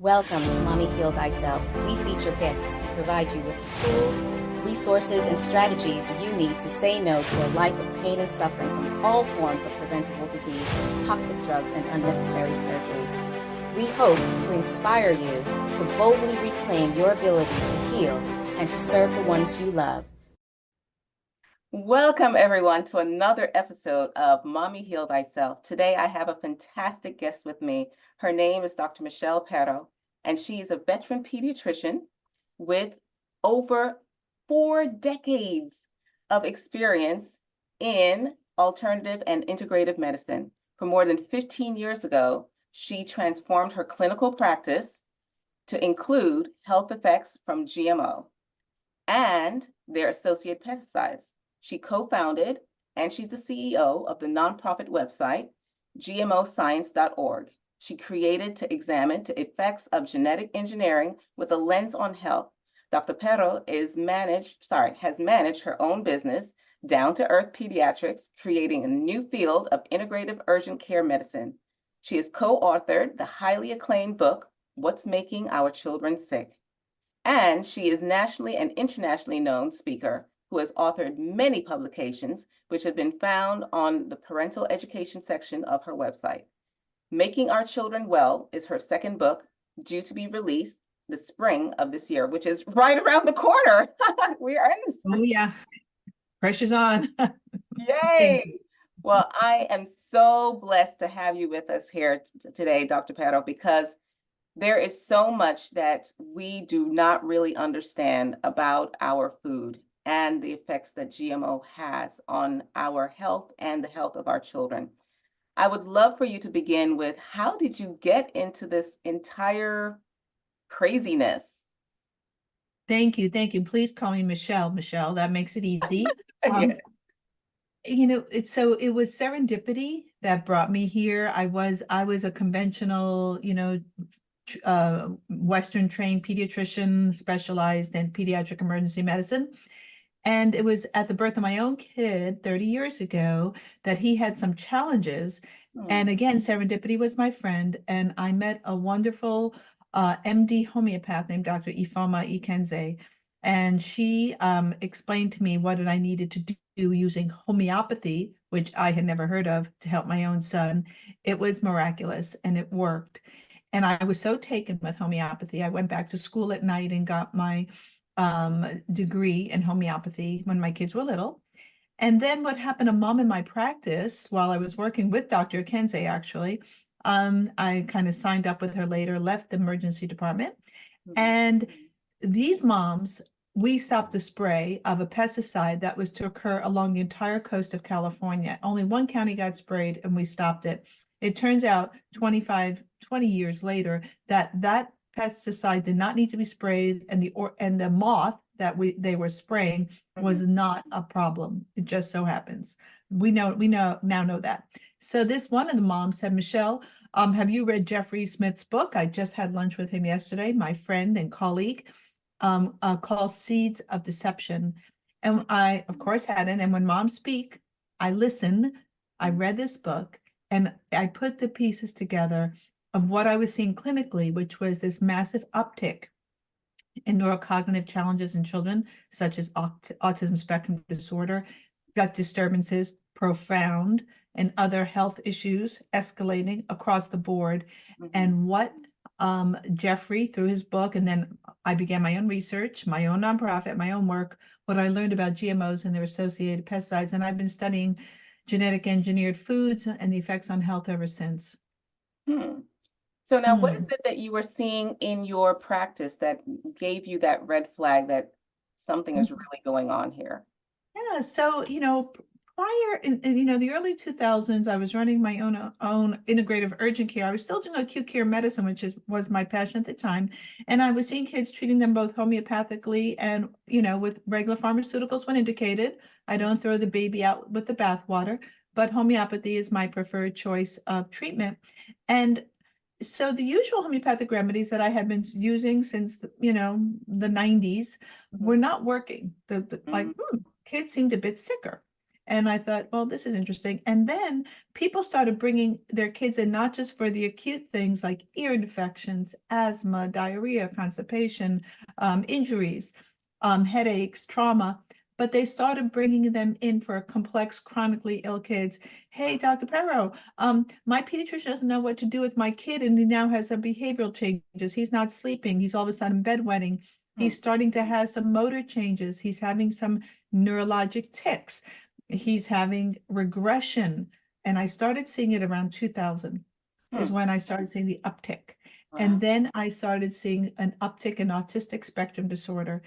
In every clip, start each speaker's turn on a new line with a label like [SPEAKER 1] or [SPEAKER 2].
[SPEAKER 1] Welcome to Mommy Heal Thyself. We feature guests who provide you with the tools, resources, and strategies you need to say no to a life of pain and suffering from all forms of preventable disease, toxic drugs, and unnecessary surgeries. We hope to inspire you to boldly reclaim your ability to heal and to serve the ones you love.
[SPEAKER 2] Welcome, everyone, to another episode of Mommy Heal Thyself. Today, I have a fantastic guest with me. Her name is Dr. Michelle Perro, and she is a veteran pediatrician with over 4 decades of experience in alternative and integrative medicine. For more than 15 years ago, she transformed her clinical practice to include health effects from GMO and their associated pesticides. She co-founded and she's the CEO of the nonprofit website, GMOscience.org. She created to examine the effects of genetic engineering with a lens on health. Dr. Perro has managed her own business, Down to Earth Pediatrics, creating a new field of integrative urgent care medicine. She has co-authored the highly acclaimed book, What's Making Our Children Sick. And she is nationally and internationally known speaker who has authored many publications, which have been found on the parental education section of her website. Making Our Children Well is her second book, due to be released the spring of this year, which is right around the corner. We are in the spring.
[SPEAKER 3] Oh, yeah. Pressure's on.
[SPEAKER 2] Yay! Well, I am so blessed to have you with us here today, Dr. Perro, because there is so much that we do not really understand about our food and the effects that GMO has on our health and the health of our children. I would love for you to begin with, how did you get into this entire craziness?
[SPEAKER 3] Thank you. Thank you. Please call me Michelle. Michelle, that makes it easy.
[SPEAKER 2] Yeah.
[SPEAKER 3] It was serendipity that brought me here. I was a conventional, Western trained pediatrician specialized in pediatric emergency medicine. And it was at the birth of my own kid 30 years ago that he had some challenges. And again, serendipity was my friend. And I met a wonderful MD homeopath named Dr. Ifeoma Ikenze. And she explained to me what I needed to do using homeopathy, which I had never heard of, to help my own son. It was miraculous and it worked. And I was so taken with homeopathy. I went back to school at night and got my degree in homeopathy when my kids were little. And then what happened, a mom in my practice, while I was working with Dr. Kenze, actually, I kind of signed up with her later, left the emergency department. And these moms, we stopped the spray of a pesticide that was to occur along the entire coast of California. Only one county got sprayed and we stopped it. It turns out 20 years later that pesticide did not need to be sprayed, and the moth that they were spraying was not a problem. It just so happens. We now know that. So this one of the moms said, Michelle, have you read Jeffrey Smith's book? I just had lunch with him yesterday, my friend and colleague, called Seeds of Deception. And I, of course, hadn't. And when moms speak, I listen. I read this book and I put the pieces together of what I was seeing clinically, which was this massive uptick in neurocognitive challenges in children, such as autism spectrum disorder, gut disturbances, profound, and other health issues escalating across the board. And what Jeffrey, through his book, and then I began my own research, my own nonprofit, my own work, what I learned about GMOs and their associated pesticides. And I've been studying genetic engineered foods and the effects on health ever since.
[SPEAKER 2] So now, what is it that you were seeing in your practice that gave you that red flag that something is really going on here?
[SPEAKER 3] Yeah, so, prior in the early 2000s, I was running my own integrative urgent care. I was still doing acute care medicine, which was my passion at the time. And I was seeing kids, treating them both homeopathically and, with regular pharmaceuticals when indicated. I don't throw the baby out with the bathwater, but homeopathy is my preferred choice of treatment. And so the usual homeopathic remedies that I had been using since the 90s were not working. Kids seemed a bit sicker. And I thought, well, this is interesting. And then people started bringing their kids in, not just for the acute things like ear infections, asthma, diarrhea, constipation, injuries, headaches, trauma, but they started bringing them in for complex, chronically ill kids. Hey, Dr. Perro, my pediatrician doesn't know what to do with my kid, and he now has some behavioral changes. He's not sleeping. He's all of a sudden bedwetting. He's starting to have some motor changes. He's having some neurologic tics. He's having regression. And I started seeing it around 2000 is when I started seeing the uptick. And then I started seeing an uptick in autistic spectrum disorder.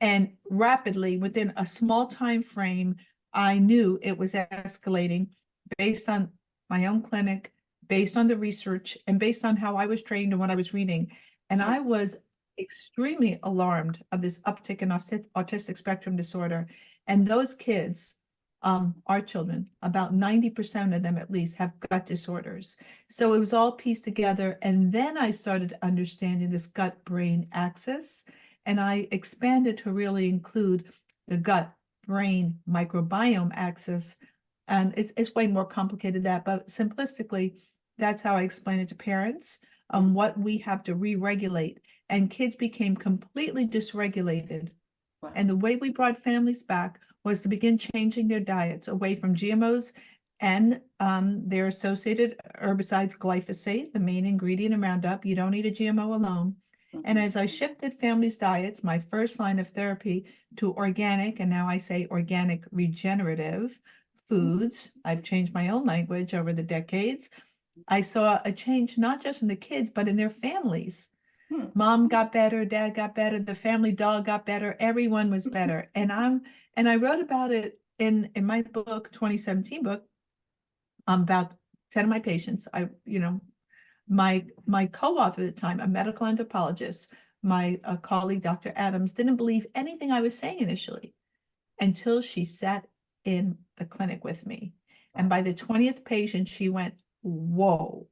[SPEAKER 3] And rapidly, within a small time frame, I knew it was escalating based on my own clinic, based on the research, and based on how I was trained and what I was reading. And I was extremely alarmed of this uptick in autistic spectrum disorder. And those kids, our children, about 90% of them at least have gut disorders. So it was all pieced together. And then I started understanding this gut-brain axis. And I expanded to really include the gut-brain microbiome axis. And it's way more complicated than that, but simplistically, that's how I explain it to parents, what we have to re-regulate. And kids became completely dysregulated.
[SPEAKER 2] Wow.
[SPEAKER 3] And the way we brought families back was to begin changing their diets away from GMOs and their associated herbicides, glyphosate, the main ingredient in Roundup. You don't eat a GMO alone. And as I shifted families' diets, my first line of therapy to organic, and now I say organic regenerative foods, I've changed my own language over the decades. I saw a change not just in the kids, but in their families. Mom got better, dad got better, the family dog got better, everyone was better. And I wrote about it in my book, 2017 book, about 10 of my patients. My co-author at the time, a medical anthropologist, my colleague, Dr. Adams, didn't believe anything I was saying initially until she sat in the clinic with me. And by the 20th patient, she went, whoa.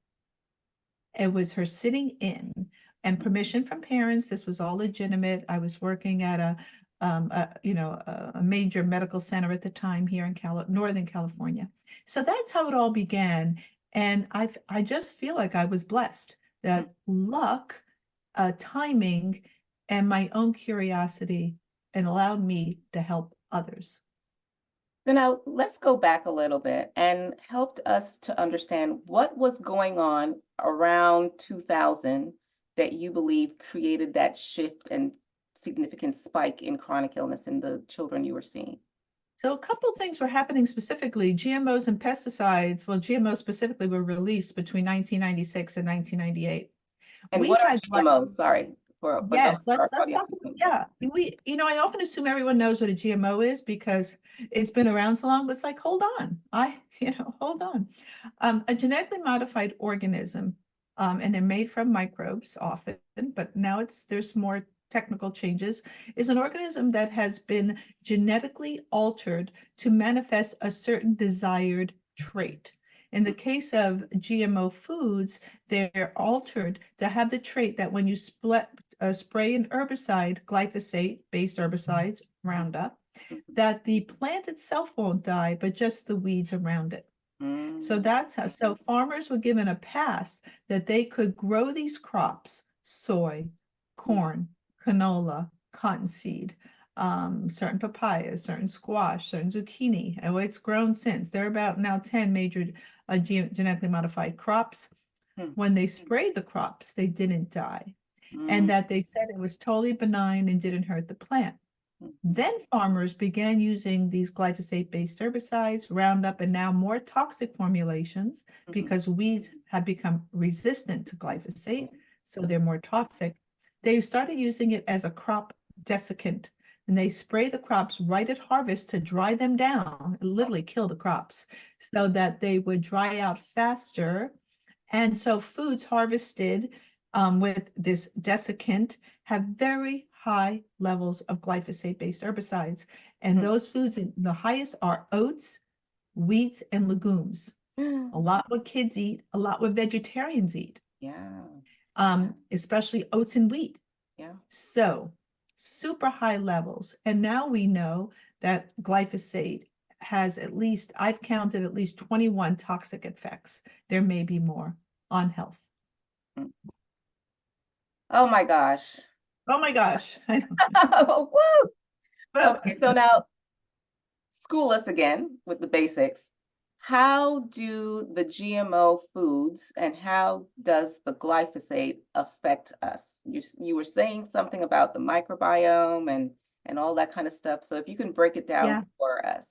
[SPEAKER 3] It was her sitting in and permission from parents. This was all legitimate. I was working at a major medical center at the time here in Northern California. So that's how it all began. And I just feel like I was blessed that luck, timing, and my own curiosity and allowed me to help others.
[SPEAKER 2] So now let's go back a little bit and helped us to understand what was going on around 2000 that you believe created that shift and significant spike in chronic illness in the children you were seeing.
[SPEAKER 3] So a couple of things were happening specifically. GMOs and pesticides, well, GMOs specifically were released between 1996 and 1998.
[SPEAKER 2] And what are GMOs? Sorry.
[SPEAKER 3] Yes, let's talk about, yeah. I often assume everyone knows what a GMO is because it's been around so long, but it's like, hold on, hold on. A genetically modified organism, and they're made from microbes often, but now there's more technical changes, is an organism that has been genetically altered to manifest a certain desired trait. In the case of GMO foods, they're altered to have the trait that when you spray an herbicide, glyphosate-based herbicides, Roundup, that the plant itself won't die, but just the weeds around it. So that's how. So farmers were given a pass that they could grow these crops: soy, corn, canola, cottonseed, certain papayas, certain squash, certain zucchini. Oh, it's grown since. There are about now 10 major genetically modified crops. When they sprayed the crops, they didn't die. And that they said it was totally benign and didn't hurt the plant. Then farmers began using these glyphosate-based herbicides, Roundup, and now more toxic formulations because weeds have become resistant to glyphosate, so they're more toxic. They started using it as a crop desiccant, and they spray the crops right at harvest to dry them down, literally kill the crops, so that they would dry out faster. And so foods harvested with this desiccant have very high levels of glyphosate-based herbicides. And those foods, the highest are oats, wheats, and legumes. A lot what kids eat, a lot what vegetarians eat.
[SPEAKER 2] Yeah.
[SPEAKER 3] Especially oats and wheat.
[SPEAKER 2] Yeah.
[SPEAKER 3] So super high levels. And now we know that glyphosate has at least, I've counted at least 21 toxic effects. There may be more on health.
[SPEAKER 2] Oh my gosh.
[SPEAKER 3] Oh my gosh. I know.
[SPEAKER 2] Woo! Okay, so now school us again with the basics. How do the GMO foods and how does the glyphosate affect us? You were saying something about the microbiome and all that kind of stuff. So if you can break it down
[SPEAKER 3] Yeah.
[SPEAKER 2] for us.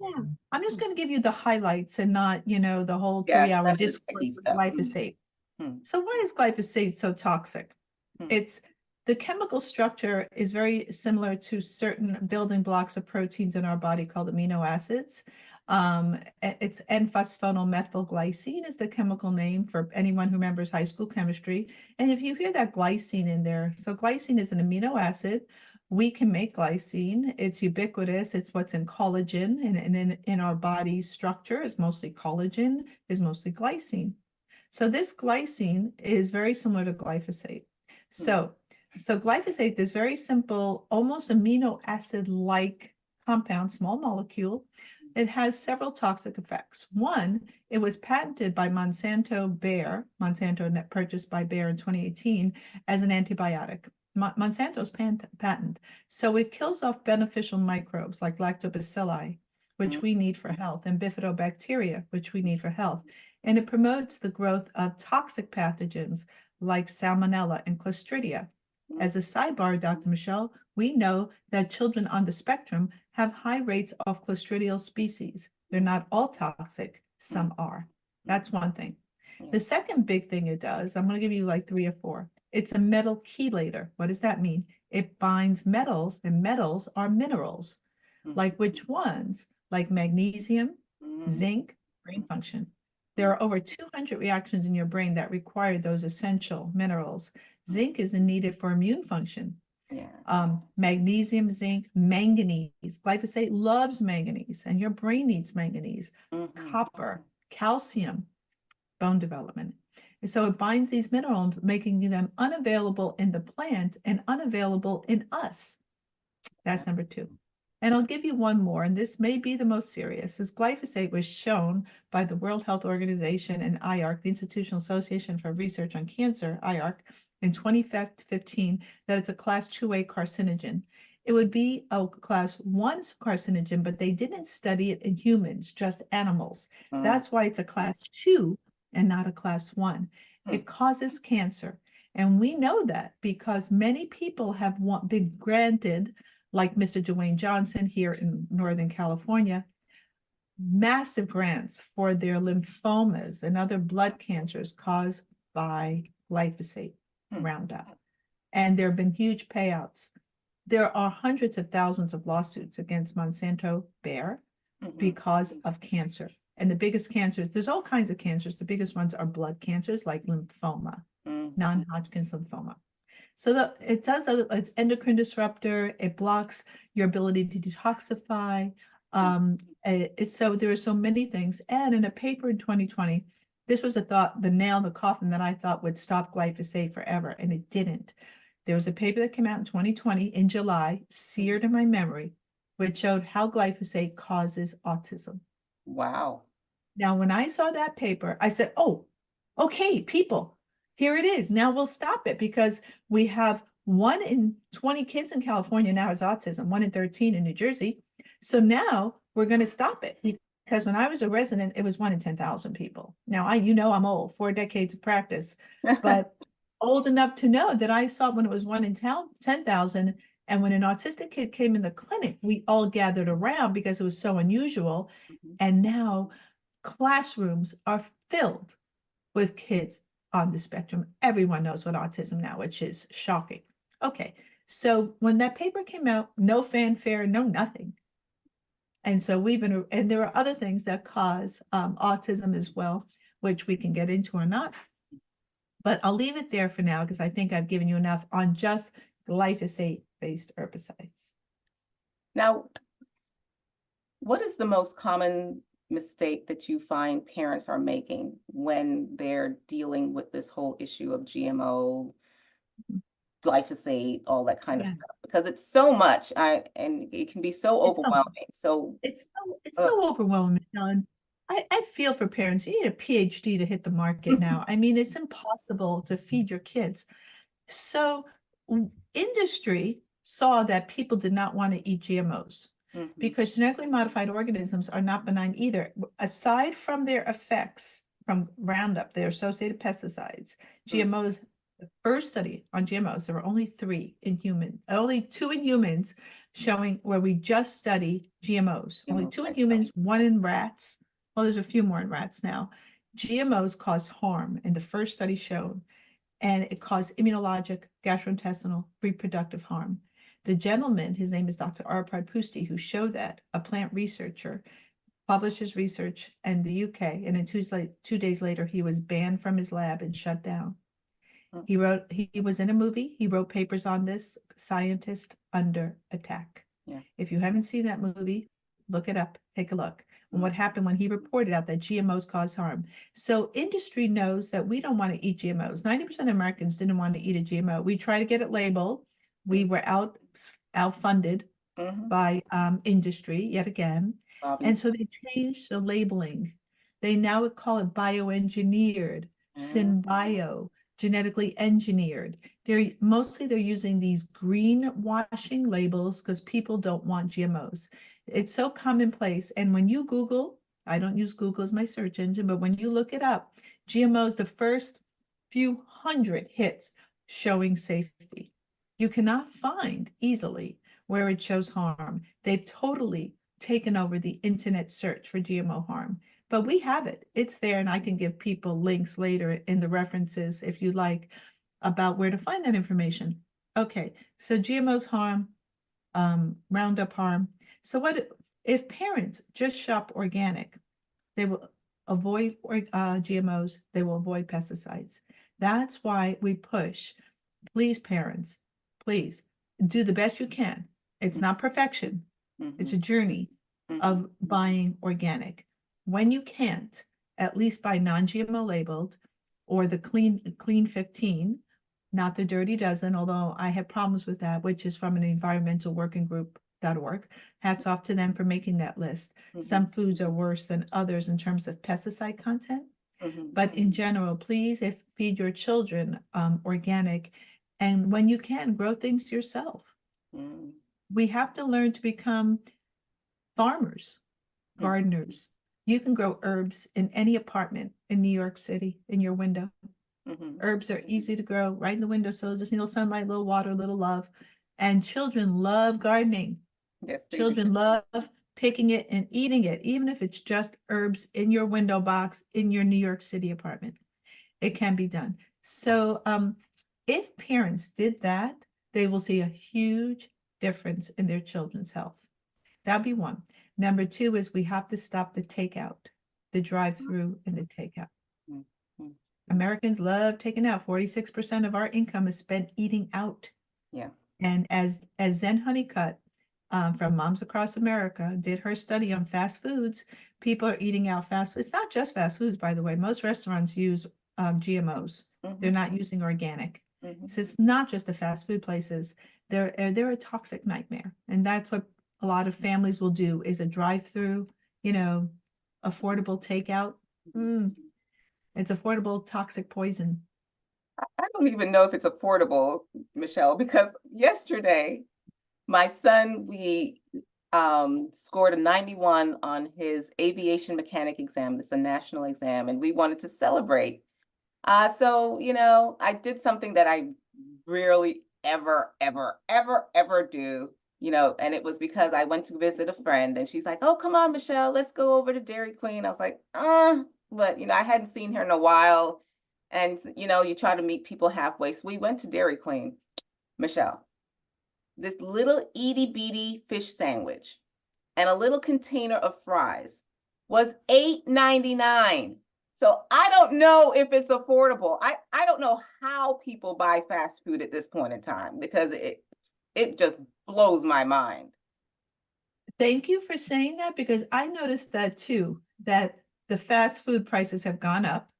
[SPEAKER 3] Yeah. I'm just going to give you the highlights and not, the whole
[SPEAKER 2] Yeah,
[SPEAKER 3] 3-hour
[SPEAKER 2] that's the tricky
[SPEAKER 3] discourse of
[SPEAKER 2] stuff.
[SPEAKER 3] glyphosate.
[SPEAKER 2] Hmm.
[SPEAKER 3] So why is glyphosate so toxic?
[SPEAKER 2] Hmm.
[SPEAKER 3] It's the chemical structure is very similar to certain building blocks of proteins in our body called amino acids. It's N-phosphonomethylglycine is the chemical name for anyone who remembers high school chemistry. And if you hear that glycine in there, so glycine is an amino acid. We can make glycine. It's ubiquitous. It's what's in collagen, and in our body's structure is mostly collagen, is mostly glycine. So this glycine is very similar to glyphosate. So glyphosate, this very simple, almost amino acid-like compound, small molecule, it has several toxic effects. One, it was patented by Monsanto purchased by Bayer in 2018 as an antibiotic. Monsanto's patent. So it kills off beneficial microbes like lactobacilli, which we need for health, and bifidobacteria, which we need for health. And it promotes the growth of toxic pathogens like salmonella and clostridia. As a sidebar, Dr. Michelle, we know that children on the spectrum have high rates of clostridial species. They're not all toxic, some are. That's one thing. The second big thing it does, I'm going to give you like 3 or 4. It's a metal chelator. What does that mean? It binds metals, and metals are minerals. Like which ones? Like magnesium, zinc, brain function. There are over 200 reactions in your brain that require those essential minerals. Zinc is needed for immune function. Magnesium, zinc, manganese. Glyphosate loves manganese, and your brain needs manganese. Copper, calcium, bone development. And so it binds these minerals, making them unavailable in the plant and unavailable in us. That's number 2. And I'll give you one more, and this may be the most serious, as glyphosate was shown by the World Health Organization and IARC, the Institutional Association for Research on Cancer, IARC, in 2015, that it's a class 2A carcinogen. It would be a class 1 carcinogen, but they didn't study it in humans, just animals. That's why it's a class 2 and not a class 1. It causes cancer. And we know that because many people have been granted, like Mr. Dwayne Johnson here in Northern California, massive grants for their lymphomas and other blood cancers caused by glyphosate Roundup. And there have been huge payouts. There are hundreds of thousands of lawsuits against Monsanto Bayer because of cancer. And the biggest cancers, there's all kinds of cancers. The biggest ones are blood cancers like lymphoma, non-Hodgkin's lymphoma. So it's endocrine disruptor. It blocks your ability to detoxify. So there are so many things. And in a paper in 2020, this was the nail in the coffin that I thought would stop glyphosate forever, and it didn't. There was a paper that came out in 2020 in July, seared in my memory, which showed how glyphosate causes autism.
[SPEAKER 2] Wow.
[SPEAKER 3] Now, when I saw that paper, I said, oh, okay, people, here it is. Now we'll stop it, because we have 1 in 20 kids in California now has autism, 1 in 13 in New Jersey. So now we're going to stop it, because when I was a resident, it was 1 in 10,000 people. Now, I'm old, 4 decades of practice, but old enough to know that I saw when it was 1 in 10,000. And when an autistic kid came in the clinic, we all gathered around because it was so unusual. And now classrooms are filled with kids on the spectrum. Everyone knows what autism now, which is shocking. Okay, so when that paper came out, no fanfare, no nothing. And so and there are other things that cause autism as well, which we can get into or not. But I'll leave it there for now, because I think I've given you enough on just glyphosate-based herbicides.
[SPEAKER 2] Now, what is the most common mistake that you find parents are making when they're dealing with this whole issue of GMO glyphosate, all that kind of
[SPEAKER 3] Yeah.
[SPEAKER 2] stuff, because it's so much, and it can be so
[SPEAKER 3] It's so
[SPEAKER 2] overwhelming. So,
[SPEAKER 3] it's
[SPEAKER 2] ugh.
[SPEAKER 3] so overwhelming, Michelle, and I feel for parents. You need a PhD to hit the market now. I mean, it's impossible to feed your kids. So industry saw that people did not want to eat GMOs
[SPEAKER 2] Mhm.
[SPEAKER 3] because genetically modified organisms are not benign either. Aside from their effects from Roundup, their associated pesticides, GMOs, the first study on GMOs, there were only 3 in humans, only 2 in humans showing where we just study GMOs. Only 2 in
[SPEAKER 2] Right.
[SPEAKER 3] humans, 1 in rats. Well, there's a few more in rats now. GMOs caused harm in the first study shown, and it caused immunologic, gastrointestinal, reproductive harm. The gentleman, his name is Dr. Arpad Pusti, who showed that, a plant researcher, published his research in the UK, and then 2 days later, he was banned from his lab and shut down. He was in a movie, he wrote papers on this, Scientist Under Attack.
[SPEAKER 2] Yeah.
[SPEAKER 3] If you haven't seen that movie, look it up, take a look. And what happened when he reported out that GMOs cause harm. So industry knows that we don't want to eat GMOs. 90% of Americans didn't want to eat a GMO. We try to get it labeled. We were outfunded by industry yet again.
[SPEAKER 2] Bobby.
[SPEAKER 3] And so they changed the labeling. They now call it bioengineered, synbio, genetically engineered. They're using these greenwashing labels because people don't want GMOs. It's so commonplace. And when you Google, I don't use Google as my search engine, but when you look it up, GMOs, the first few hundred hits showing safety. You cannot find easily where it shows harm. They've totally taken over the internet search for GMO harm. But we have it. It's there, and I can give people links later in the references if you like about where to find that information. Okay, so GMOs harm, Roundup harm. So what if parents just shop organic? They will avoid GMOs. They will avoid pesticides. That's why we push. Please, parents, please do the best you can. It's not perfection. It's a journey of buying organic. When you can't, at least buy non-GMO labeled or the clean 15, not the dirty dozen, although I have problems with that, which is from an environmental working group.org. Hats off to them for making that list. Some foods are worse than others in terms of pesticide content. But in general, please feed your children organic. And when you can, grow things yourself. We have to learn to become farmers, gardeners. You can grow herbs in any apartment in New York City in your window. Herbs are easy to grow right in the windowsill. Just need a little sunlight, a little water, a little love. And children love gardening.
[SPEAKER 2] Yes,
[SPEAKER 3] children love picking it and eating it, even if it's just herbs in your window box in your New York City apartment. It can be done. So if parents did that, they will see a huge difference in their children's health. That'd be one. Number 2 is we have to stop the takeout, the drive-through and the takeout. Americans love taking out. 46% of our income is spent eating out.
[SPEAKER 2] Yeah.
[SPEAKER 3] And as Zen Honeycutt from Moms Across America did her study on fast foods, people are eating out fast food. It's not just fast foods, by the way. Most restaurants use GMOs. They're not using organic. So it's not just the fast food places. They're a toxic nightmare. And that's what a lot of families will do is a drive-through, affordable takeout. It's affordable toxic poison.
[SPEAKER 2] I don't even know if it's affordable, Michelle, because yesterday my son, we scored a 91 on his aviation mechanic exam. It's a national exam, and we wanted to celebrate. So, I did something that I rarely ever, ever, ever, ever do, and it was because I went to visit a friend, and she's like, "Oh, come on, Michelle, let's go over to Dairy Queen." I was like, but, I hadn't seen her in a while. And, you try to meet people halfway. So we went to Dairy Queen, Michelle. This little itty bitty fish sandwich and a little container of fries was $8.99. So I don't know if it's affordable. I don't know how people buy fast food at this point in time because it just blows my mind.
[SPEAKER 3] Thank you for saying that because I noticed that too, that the fast food prices have gone up.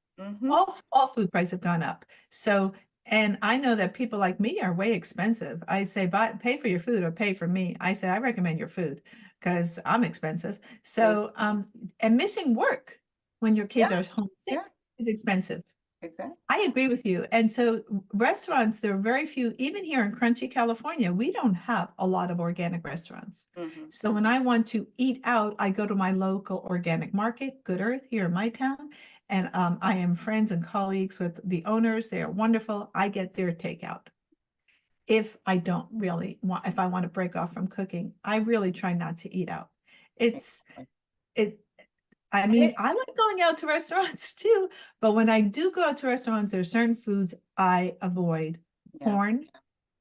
[SPEAKER 3] All food prices have gone up. So And I know that people like me are way expensive. I say, pay for your food or pay for me. I say, I recommend your food because I'm expensive. So, and missing work when your kids
[SPEAKER 2] Yeah,
[SPEAKER 3] are homesick
[SPEAKER 2] yeah,
[SPEAKER 3] is expensive.
[SPEAKER 2] exactly.
[SPEAKER 3] I agree with you. And so restaurants, there are very few, even here in Crunchy, California, we don't have a lot of organic restaurants.
[SPEAKER 2] Mm-hmm.
[SPEAKER 3] So when I want to eat out, I go to my local organic market, Good Earth, here in my town. And I am friends and colleagues with the owners. They are wonderful. I get their takeout. If I don't really want, if I want to break off from cooking, I really try not to eat out. It's, it, I mean, I like going out to restaurants too, but when I do go out to restaurants, there's certain foods I avoid,
[SPEAKER 2] Yeah.
[SPEAKER 3] corn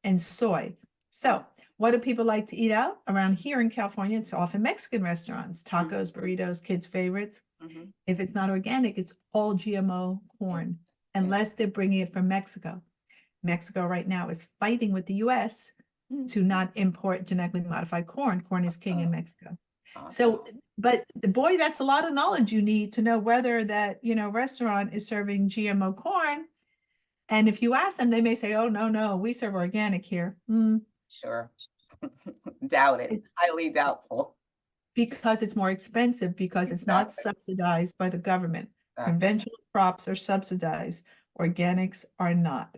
[SPEAKER 3] and soy. So what do people like to eat out? Around here in California, it's often Mexican restaurants, tacos, burritos, kids' favorites.
[SPEAKER 2] Mm-hmm.
[SPEAKER 3] If it's not organic, it's all GMO corn, unless they're bringing it from Mexico. Mexico right now is fighting with the US to not import genetically modified corn. Corn is king in Mexico. So, but boy, that's a lot of knowledge you need to know whether that, restaurant is serving GMO corn. And if you ask them, they may say, oh, no, we serve organic here.
[SPEAKER 2] Sure. Doubt it. Highly doubtful.
[SPEAKER 3] Because it's more expensive, because it's not subsidized by the government. Conventional crops are subsidized. Organics are not.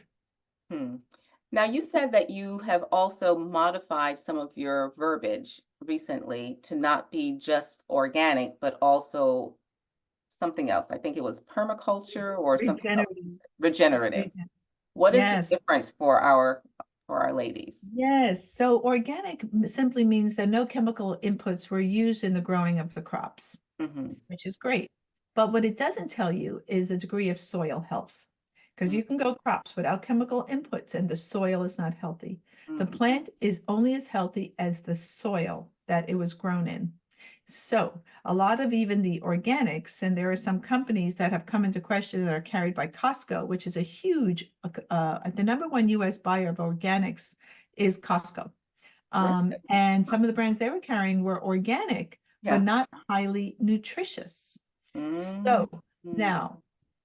[SPEAKER 2] Now, you said that you have also modified some of your verbiage recently to not be just organic, but also something else. I think it was permaculture or something else. Regenerative. What is the
[SPEAKER 3] Yes.
[SPEAKER 2] difference for our ladies?
[SPEAKER 3] Yes. So organic simply means that no chemical inputs were used in the growing of the crops, which is great. But what it doesn't tell you is the degree of soil health, because you can grow crops without chemical inputs and the soil is not healthy. The plant is only as healthy as the soil that it was grown in. So a lot of even the organics, and there are some companies that have come into question that are carried by Costco, which is a huge, the number one US buyer of organics is Costco. And some of the brands they were carrying were organic, but not highly nutritious. So now,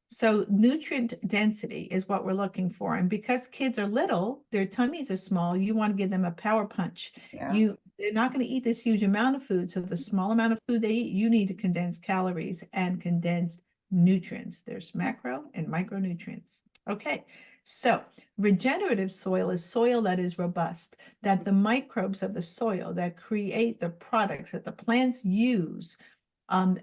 [SPEAKER 3] so nutrient density is what we're looking for. And because kids are little, their tummies are small, you want to give them a power punch. They're not going to eat this huge amount of food. So the small amount of food they eat, you need to condense calories and condense nutrients. There's macro and micronutrients. Okay. So regenerative soil is soil that is robust, that the microbes of the soil that create the products that the plants use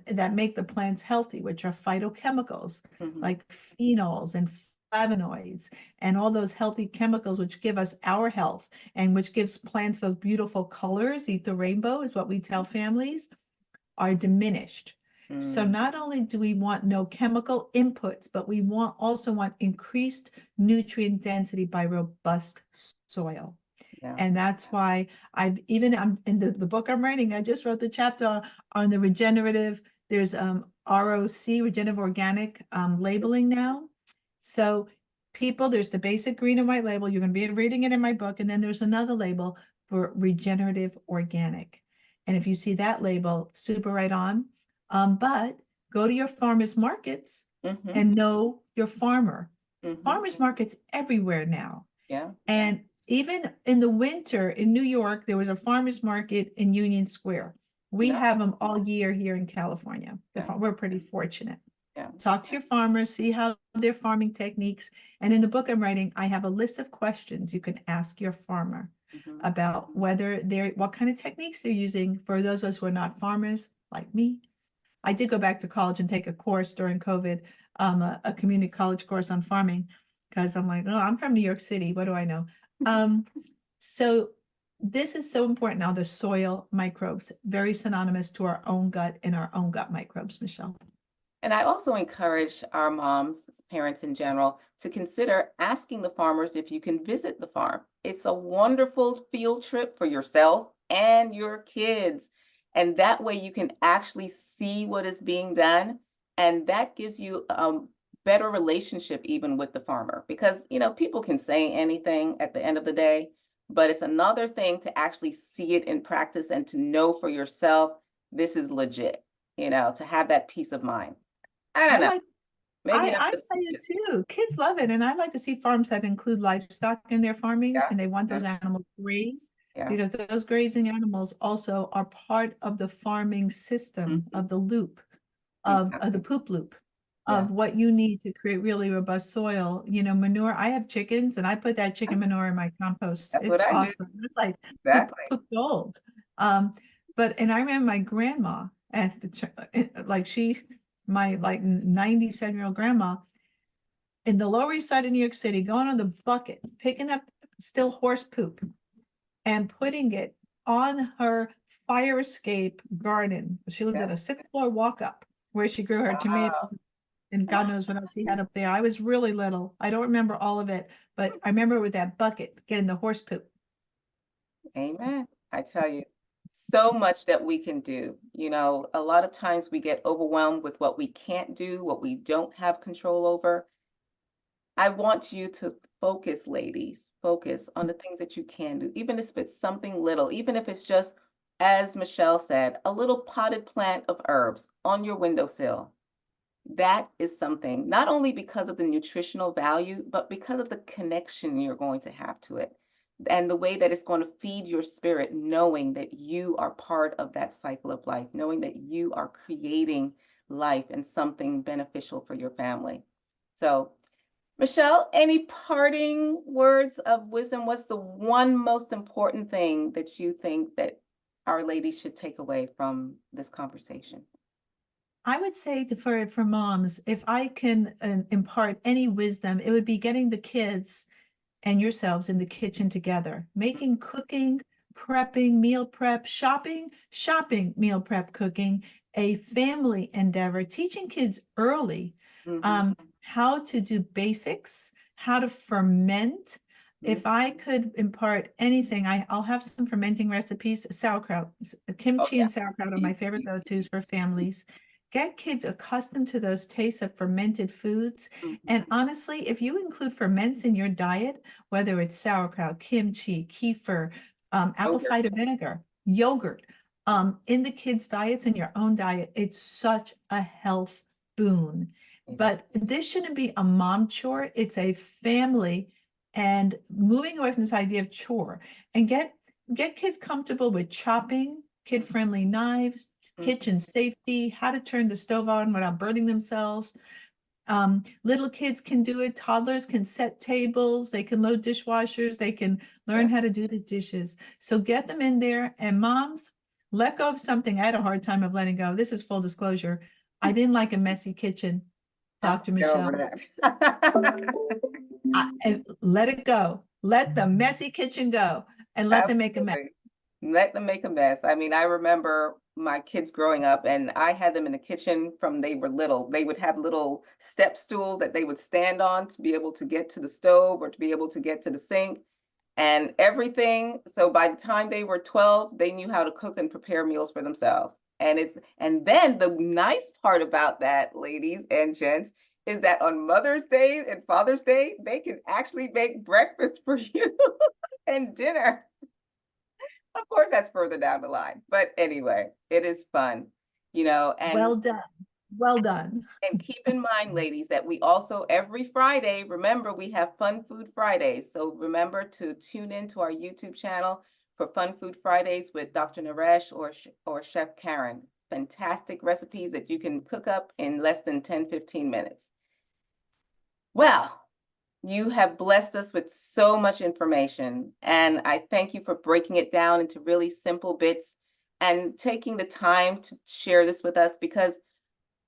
[SPEAKER 3] that make the plants healthy, which are phytochemicals like phenols and flavonoids and all those healthy chemicals which give us our health and which gives plants those beautiful colors, eat the rainbow is what we tell families, are diminished. So not only do we want no chemical inputs, but we also want increased nutrient density by robust soil. And that's why I'm in the book I'm writing, I just wrote the chapter on the regenerative. There's ROC, regenerative organic labeling now. So there's the basic green and white label. You're going to be reading it in my book. And then there's another label for regenerative organic. And if you see that label, super right on. But go to your farmers markets and know your farmer. Farmers markets everywhere now. And even in the winter in New York, there was a farmers market in Union Square. We have them all year here in California. We're pretty fortunate. Talk to your farmers, see how their farming techniques. And in the book I'm writing, I have a list of questions you can ask your farmer about what kind of techniques they're using. For those of us who are not farmers like me, I did go back to college and take a course during COVID, a community college course on farming, because I'm like, oh, I'm from New York City. What do I know? So this is so important now, the soil microbes, very synonymous to our own gut and our own gut microbes, Michelle.
[SPEAKER 2] And I also encourage our moms, parents in general, to consider asking the farmers if you can visit the farm. It's a wonderful field trip for yourself and your kids. And that way you can actually see what is being done. And that gives you a better relationship even with the farmer, because, people can say anything at the end of the day, but it's another thing to actually see it in practice and to know for yourself, this is legit, to have that peace of mind. I don't know. Maybe not
[SPEAKER 3] I
[SPEAKER 2] just
[SPEAKER 3] say it
[SPEAKER 2] peaches.
[SPEAKER 3] too. Kids love it. And I like to see farms that include livestock in their farming,
[SPEAKER 2] Yeah.
[SPEAKER 3] and they want those
[SPEAKER 2] Mhm.
[SPEAKER 3] animals grazed
[SPEAKER 2] Yeah.
[SPEAKER 3] because those grazing animals also are part of the farming system,
[SPEAKER 2] Mhm.
[SPEAKER 3] of the loop, of the
[SPEAKER 2] Exactly.
[SPEAKER 3] poop loop,
[SPEAKER 2] Yeah.
[SPEAKER 3] of what you need to create really robust soil. You know, manure. I have chickens and I put that chicken manure in my compost.
[SPEAKER 2] That's what
[SPEAKER 3] It's
[SPEAKER 2] I do.
[SPEAKER 3] awesome. It's like
[SPEAKER 2] Exactly.
[SPEAKER 3] poop gold. Um, and I remember my grandma at like my like 97-year-old grandma in the Lower East Side of New York City, going on the bucket, picking up still horse poop and putting it on her fire escape garden. She lived
[SPEAKER 2] Yeah.
[SPEAKER 3] in a 6th floor walk up where she grew her
[SPEAKER 2] Wow.
[SPEAKER 3] tomatoes and God knows what else she had up there. I was really little. I don't remember all of it, but I remember with that bucket getting the horse poop.
[SPEAKER 2] Amen. I tell you, so much that we can do. You know, a lot of times we get overwhelmed with what we can't do, what we don't have control over. I want you to focus, ladies, focus on the things that you can do, even if it's something little, even if it's just, as Michelle said, a little potted plant of herbs on your windowsill. That is something, not only because of the nutritional value, but because of the connection you're going to have to it and the way that it's going to feed your spirit, knowing that you are part of that cycle of life, knowing that you are creating life and something beneficial for your family. So, Michelle, any parting words of wisdom? What's the one most important thing that you think that our ladies should take away from this conversation?
[SPEAKER 3] I would say for moms, if I can impart any wisdom, it would be getting the kids and yourselves in the kitchen together, making cooking, prepping, meal prep, shopping, meal prep, cooking, a family endeavor, teaching kids early
[SPEAKER 2] Mhm,
[SPEAKER 3] how to do basics, how to ferment.
[SPEAKER 2] mhm.
[SPEAKER 3] If I could impart anything, I'll have some fermenting recipes. Sauerkraut,
[SPEAKER 2] Oh,
[SPEAKER 3] kimchi
[SPEAKER 2] yeah.
[SPEAKER 3] and sauerkraut are my favorite
[SPEAKER 2] Easy,
[SPEAKER 3] go-tos
[SPEAKER 2] easy.
[SPEAKER 3] for families. Get kids accustomed to those tastes of fermented foods. And
[SPEAKER 2] Mhm.
[SPEAKER 3] honestly, if you include ferments in your diet, whether it's sauerkraut, kimchi, kefir, apple
[SPEAKER 2] Yogurt.
[SPEAKER 3] cider vinegar, yogurt, in the kids' diets and your own diet, it's such a health boon.
[SPEAKER 2] It is.
[SPEAKER 3] But this shouldn't be a mom chore, it's a family, and moving away from this idea of chore and get kids comfortable with chopping, kid-friendly knives,
[SPEAKER 2] Mhm.
[SPEAKER 3] kitchen safety, how to turn the stove on without burning themselves. Little kids can do it. Toddlers can set tables. They can load dishwashers. They can learn
[SPEAKER 2] Yeah.
[SPEAKER 3] how to do the dishes. So get them in there. And moms, let go of something I had a hard time of letting go. This is full disclosure. I didn't like a messy kitchen,
[SPEAKER 2] I'll
[SPEAKER 3] Dr.
[SPEAKER 2] get over
[SPEAKER 3] Michelle.
[SPEAKER 2] that.
[SPEAKER 3] And let it go. Let the messy kitchen go and let them make a mess.
[SPEAKER 2] Absolutely. Let them make a mess. I mean, I remember my kids growing up, and I had them in the kitchen from they were little. They would have little step stools that they would stand on to be able to get to the stove or to be able to get to the sink and everything. So by the time they were 12, they knew how to cook and prepare meals for themselves. And then the nice part about that, ladies and gents, is that on Mother's Day and Father's Day, they can actually make breakfast for you and dinner. Of course, that's further down the line. But anyway, it is fun, you know,
[SPEAKER 3] Well done. Well done.
[SPEAKER 2] and keep in mind, ladies, that we also every Friday, remember we have Fun Food Fridays. So remember to tune in to our YouTube channel for Fun Food Fridays with Dr. Naresh or Chef Karen. Fantastic recipes that you can cook up in less than 10-15 minutes. Well, you have blessed us with so much information, and I thank you for breaking it down into really simple bits and taking the time to share this with us because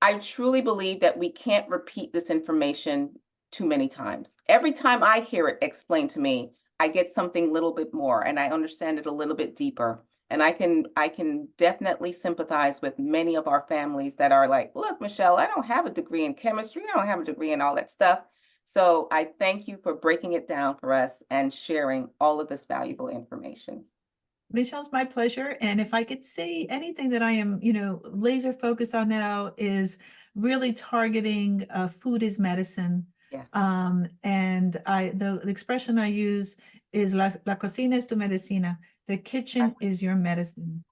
[SPEAKER 2] I truly believe that we can't repeat this information too many times. Every time I hear it explained to me, I get something a little bit more and I understand it a little bit deeper. And I can definitely sympathize with many of our families that are like, look, Michelle, I don't have a degree in chemistry. I don't have a degree in all that stuff. So I thank you for breaking it down for us and sharing all of this valuable information.
[SPEAKER 3] Michelle's my pleasure. And if I could say anything that I am, laser focused on now is really targeting food is medicine.
[SPEAKER 2] Yes.
[SPEAKER 3] And the expression I use is la cocina es tu medicina. The kitchen is your medicine.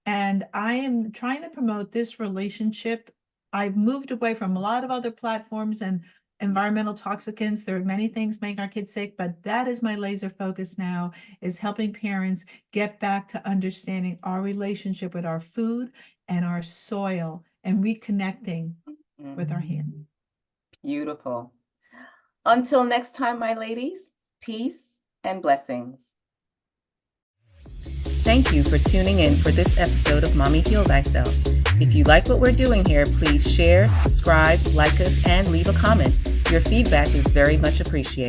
[SPEAKER 3] And I am trying to promote this relationship I've moved away from a lot of other platforms and environmental toxicants. There are many things making our kids sick, but that is my laser focus now, is helping parents get back to understanding our relationship with our food and our soil and reconnecting with our hands.
[SPEAKER 2] Beautiful. Until next time, my ladies, peace and blessings. Thank you for tuning in for this episode of Mommy Heal Thyself. If you like what we're doing here, please share, subscribe, like us, and leave a comment. Your feedback is very much appreciated.